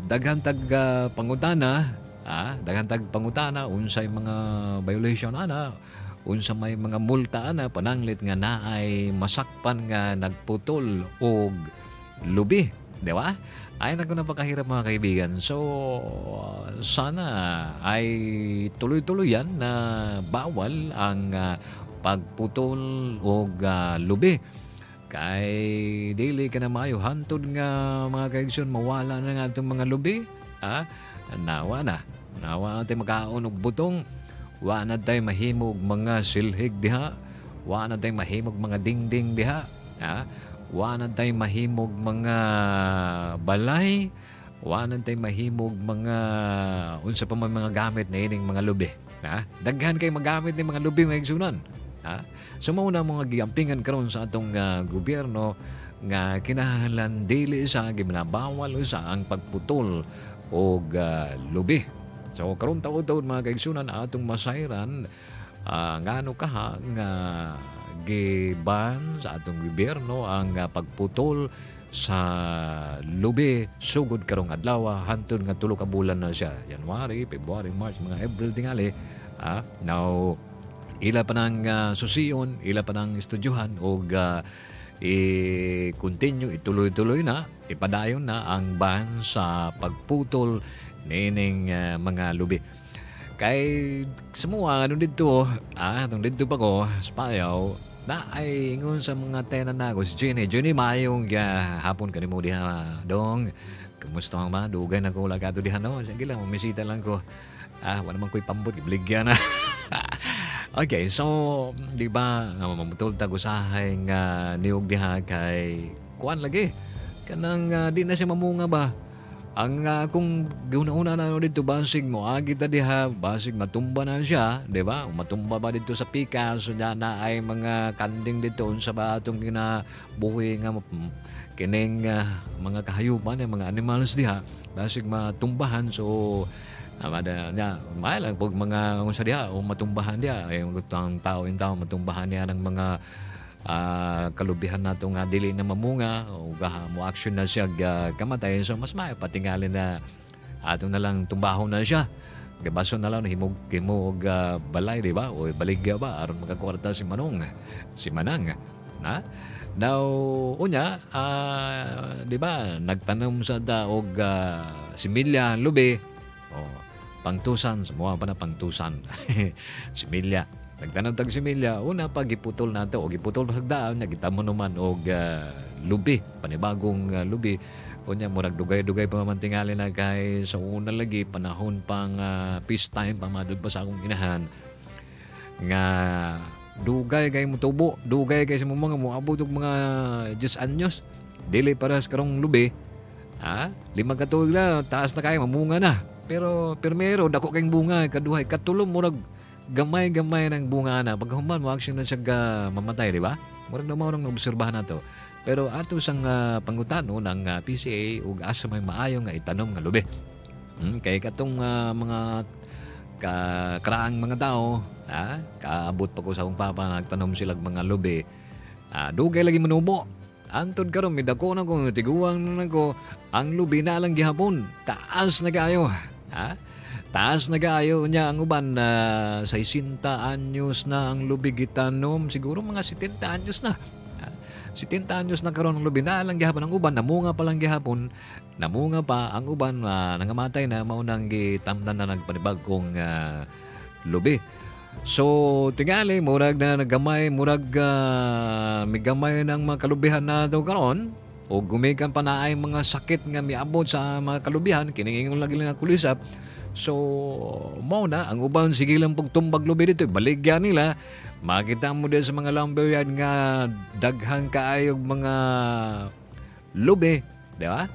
[SPEAKER 3] daghan tag pangutana daghan tag pangutana unsay mga violation ana unsa may mga multa ana pananglit nga naay masakpan nga nagputol og lubi di ba ay na ko napakahirap mga kaibigan. So, sana ay tuloy-tuloy yan na bawal ang pagputol o lubi. Kay dili ka na maayo hantod nga mga kaigsoon mawala na nga itong mga lubi. Nawa na tayo makaon og butong. Wa na tayo mahimog mga silhig diha. Wa na tayo mahimog mga dingding diha. Wa na tayo mahimog mga balay, wa na tayo mahimog mga unsa pa mga gamit na ining mga lubi. Daghan kay magamit ni mga lubi mga igsunan. So mao na mga giampingan karon sa atong gobyerno nga kinahanglan dili sa ginabawal usa ang pagputol og lubi. So karon taud-taud mga kaigsunan atong masayran ngano kaha nga giban sa atong gobyerno ang pagputol sa lubi sugod karong adlaw hantod nga 3 ka bulan na siya January, February, March, mga April tingali now ila pa nang susiyon ila pa nang estudyuhan og i-continue ituloy-tuloy na ipadayon na ang ban sa pagputol nining mga lubi kay semua ano dito dito pa ko sa payaw na ay ingon sa mga tenan na ko si Jenny mayong hapon kanimo diha dong kumusta man ba? Dugay na ko lagato dihan no. Sige lang, umisita lang ko. Wala naman ko'y pambot, ibligyan na. Okay, so, di ba, mamutol tagusahay nga niyog diha kay kuan lagi. Kanang di na siya mamunga ba? Ang kung guna-una na dito basig mo, kita diha, basig matumba na siya, di ba? Matumba ba dito sa pika, so na ay mga kanding dito sa ba itong kinabuhi nga kining mga kahayupan, mga animals diha, basig matumbahan, so may lang pag mga kung sa diha o matumbahan diha ay ang tao matumbahan niya ng mga kalubihan nato nga dili na mamunga o mo action na siya kamatay, so mas may patingalin na ato na lang tumbahon na siya gabaso na lang himog balay, di ba, o baligya ba aron makakwarta si Manang na now unya di ba nagtanom sa daog similya lubi pangtusan, sumuha pa na pangtusan. Similya. Nagtanong tag similya, una pa giputol nato o giputol pa daan, nagita mo naman og lubi, panibagong lubi. Unya mo nagdugay-dugay pa mamantingali na kay sa una lagi panahon pang peace time pamadod pa sa akong inahan. Nga dugay kay mutubo, dugay kay sa mga moabot og mga 10 anyos. Dili para sa karong lubi. 5 katuig na taas na kay mamunga na. Pero primero dako kayong bunga, kaduhay katulong murag gamay-gamay ng bunga na paghuman mo action na siya mamatay, di ba? Murag na mo nang obserbahan nato. Pero ato sang pangutano ng PCA ug asa may maayo nga itanom nga lubi. Kay katong mga karaang mga tao, kaabot pa ko sa akong papa nagtanom silang mga lubi. Dugay lagi manubo. Antod karon midako na ko tiguang na ko ang lubi na lang gihapon. Taas na kayo. Taas na kayo niya ang uban na 60 anyos na ang lubi gitanom. Siguro mga 70 anyos na. 70 anyos na karon ang lubi na lang gihapon ang uban. Namunga pa lang gihapon. Namunga pa ang uban nangamatay na maunang gitamnan na nagpanibagong lubi. So, tingali, murag na nagamay, murag may gamay ng mga kalubihan na ito karon o gumikan pa na ay mga sakit nga miabot sa mga kalubihan, kiningin lagi lang na kulisap. So, mo na, ang uban, sige lang pagtumbag lubi dito, baligyan nila, makita mo din sa mga lumberyard nga daghang kaayog mga lubi, di ba?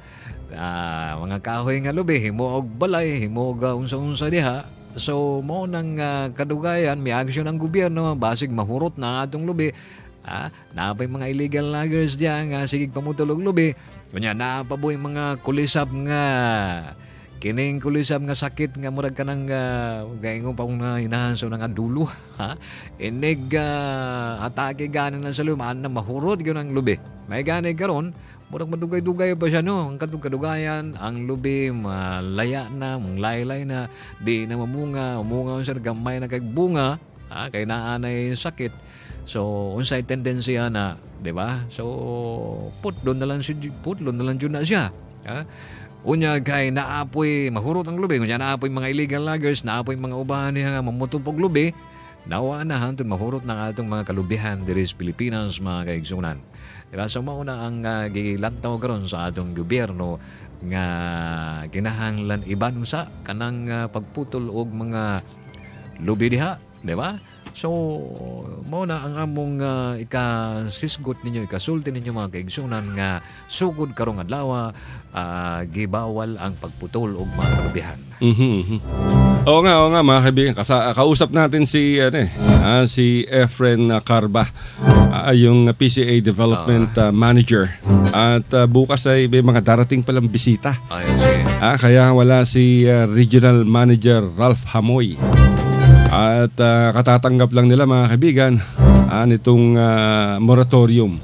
[SPEAKER 3] Mga kahoy nga lubi, himo og balay, himo og unsa-unsa diha. So, mo nang kadugayan, may aksyon ang gobyerno, basig mahurot na atong lubi. Napay mga illegal loggers diyan nga sigig pamutulog lubi. Kunya napaboy mga kulisap nga kining kulisap nga sakit nga murag kanang gaingon pa kung inahanso nga dulo. Inig atake ganan na sa lumaan na mahurot gyud ang lubi. May gani karon murag madugay-dugay pa siya no. Ang kadugayan, ang lubi malaya na, laylay na, di na mamunga sa gamay na kay bunga, kay naanay sakit. So, unsay tendency na, di ba? So, putlon na lang dyan na siya. Unya kay naapoy, mahurot ang lubi. Unya naapoy mga illegal loggers, naapoy mga ubahan niya nga mamutupog lubi. Nawa na hantod mahurot ng atong mga kalubihan diri sa Pilipinas, mga kaigsunan. Diba? So, mauna ang gilantaw karon sa atong gobyerno nga kinahanglan iban sa kanang pagputol og mga lubi diha, di ba? So, mauna ang among ikasisgot ninyo, ikasulti ninyo mga kaigsunan nga sugod karong adlaw gibawal ang pagputol og mga kalubihan. Oo nga mga kaibigan, kausap natin si si Efren Carba, yung PCA Development Manager. At bukas ay may mga darating palang bisita. Kaya wala si Regional Manager Ralph Hamoy. At katatanggap lang nila mga kaibigan nitong moratorium.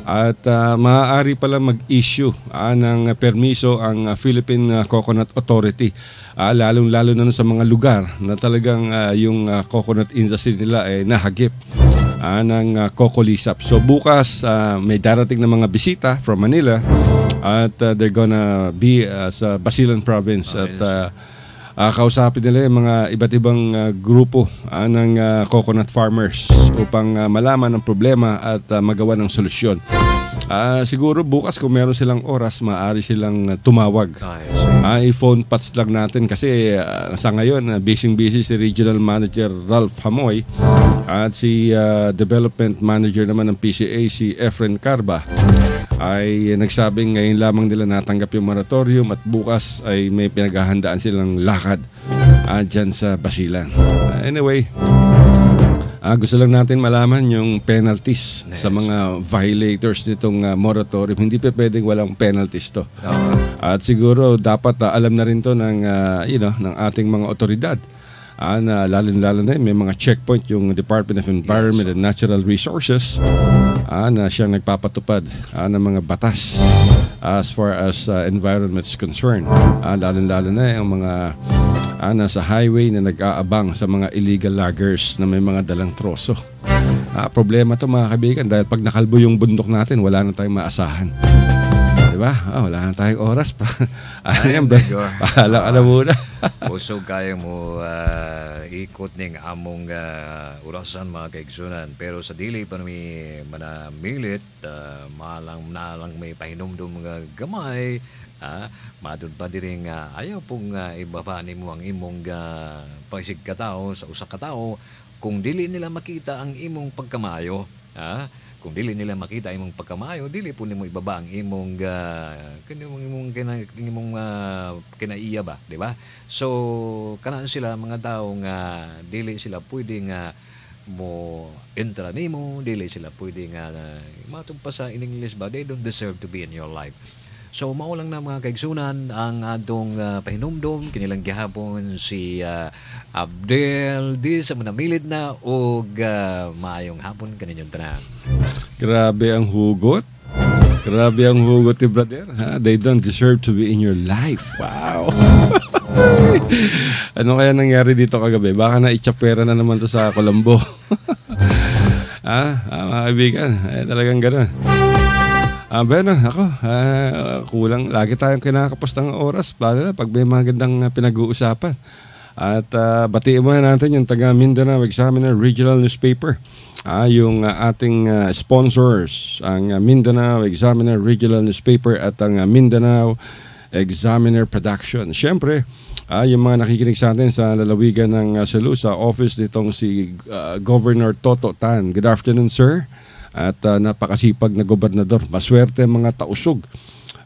[SPEAKER 3] At maaari pala mag-issue ng permiso ang Philippine Coconut Authority, lalong-lalo na sa mga lugar na talagang yung coconut industry nila ay nahagip ng kokolisap. So bukas may darating na mga bisita from Manila at they're gonna be sa Basilan Province at kausapin nila yung mga iba't ibang grupo ng coconut farmers upang malaman ang problema at magawa ng solusyon.
[SPEAKER 2] Siguro bukas kung meron silang oras, maaari silang tumawag. I-phone pats lang natin kasi sa ngayon, busy-busy si Regional Manager Ralph Hamoy at si Development Manager naman ng PCA, si Efren Carba, ay nagsabing ngayon lamang nila natanggap yung moratorium at bukas ay may pinaghahandaan silang lakad dyan sa Basilan. Anyway, gusto lang natin malaman yung penalties sa mga violators nitong moratorium. Hindi pa pwedeng walang penalties to. At siguro dapat alam na rin to ng, ng ating mga otoridad. Lalo na may mga checkpoint yung Department of Environment and Natural Resources na siyang nagpapatupad ng mga batas as far as environment is concerned. Lalo na yung mga nasa highway na nag-aabang sa mga illegal loggers na may mga dalang troso. Problema to mga kaibigan dahil pag nakalbo yung bundok natin, wala na tayong maasahan. Diba? Wala na tayong oras. Pahala ka na muna.
[SPEAKER 3] Usog kaya mo ikot ning among urasan mga kaigsunan. Pero sa dili pa may manamilit, malang may pahinumdum mga gamay, madun pa din ayaw pong ibaba ni mo ang imong pagsig katao sa usa ka tao kung dili nila makita ang imong pagkamayo. Kung dili nila makita imong pagkamayo, dili po nimo ibaba ang imong kinaiya ba, di ba? So kanaan sila mga tao nga dili sila pwede nga mo entra nimo, dili sila pwede nga matong pa sa in English ba, they don't deserve to be in your life. So mao lang na mga kaigsunan ang atong pahinumdom kinilang gihapon si Abdel di sa manamilit na og maayong hapon kaninyong tanan.
[SPEAKER 2] Grabe ang hugot. Grabe ang hugot ni brother. They don't deserve to be in your life. Wow. Ano kaya nangyari dito kagabi? Baka na-itchapera na naman to sa Colombo. Mga kaibigan, talagang gano'n. Pero ako, kulang. Lagi tayong kinakapos ng oras. Lalo na pag may magandang pinag-uusapan. At batiin muna natin yung taga Mindanao Examiner Regional Newspaper. Yung ating sponsors, ang Mindanao Examiner Regional Newspaper at ang Mindanao Examiner Production. Siyempre, yung mga nakikinig sa atin sa lalawigan ng Cebu, sa office nitong si Governor Toto Tan. Good afternoon, sir. At napakasipag na gobernador. Maswerte mga tausog.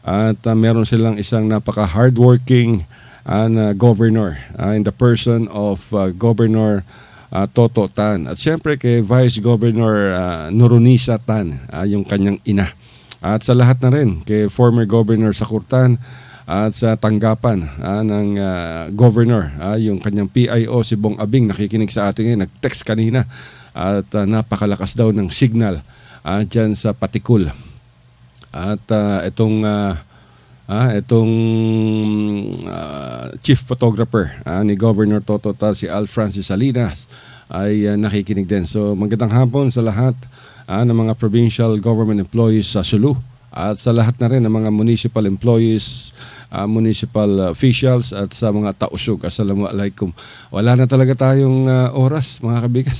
[SPEAKER 2] At meron silang isang napaka-hardworking governor in the person of Governor Toto Tan. At siyempre kay Vice Governor Noronisa Tan, yung kanyang ina. At sa lahat na rin, kay former Governor Sakurtan at sa tanggapan ng Governor, yung kanyang PIO si Bong Abing, nakikinig sa atin ngayon, nag-text kanina at napakalakas daw ng signal dyan sa Patikul. At itong chief photographer ni Governor Toto Tan, si Al Francis Salinas, ay nakikinig din. So magandang hapon sa lahat ng mga provincial government employees sa Sulu at sa lahat na rin ng mga municipal employees, municipal officials at sa mga tausog. Assalamualaikum. Wala na talaga tayong oras mga kaibigan.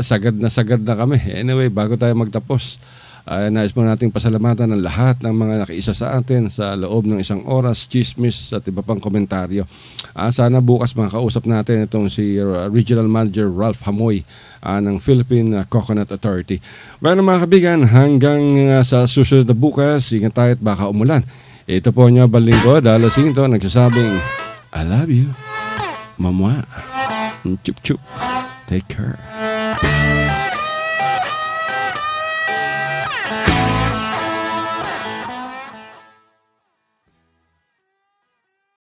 [SPEAKER 2] Sagad na kami. Anyway, bago tayo magtapos, nais mo nating pasalamatan ng lahat ng mga nakiisa sa atin sa loob ng isang oras, chismis at iba pang komentaryo. Sana bukas makakausap natin itong si Regional Manager Ralph Hamoy ng Philippine Coconut Authority. Bueno mga kabigan, hanggang sa susunod na bukas, ingat tayo at baka umulan. Ito po niyo Balinggo, Dalasinto, nagsasabing, I love you, Mama. Chup chup. Take care.